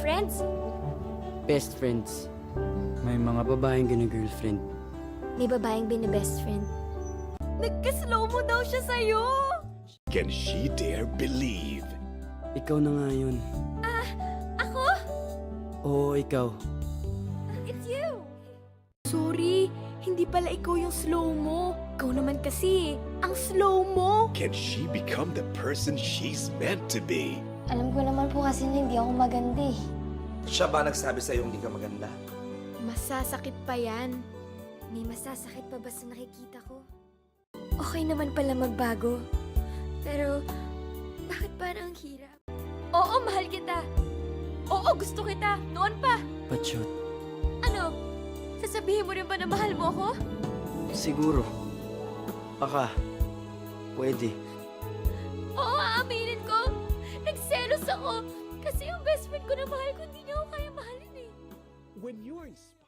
Friends? Best friends. May mga babaeng gina-girlfriend. May babaeng bini-best friend. Nagka-slow mo daw siya sa'yo! Can she dare believe? Ikaw na nga yun. Ako? Oo, ikaw. It's you! Sorry, hindi pala ikaw yung slow mo. Ikaw naman kasi, ang slow mo! Can she become the person she's meant to be? Alam ko naman po kasi na hindi ako maganda eh. Siya ba nagsabi sa'yo hindi ka maganda? Masasakit pa yan. May masasakit pa ba sa nakikita ko? Okay naman pala magbago. Pero, bakit parang ang hirap? Oo, mahal kita. Oo, gusto kita. Noon pa. Patsot. Ano? Sasabihin mo rin ba na mahal mo ako? Siguro. Baka. Pwede. Oo, aaminin ko. Nagselos ako. Kasi yung best friend ko na mahal ko, hindi niya ako kaya mahalin eh. When you're inspired,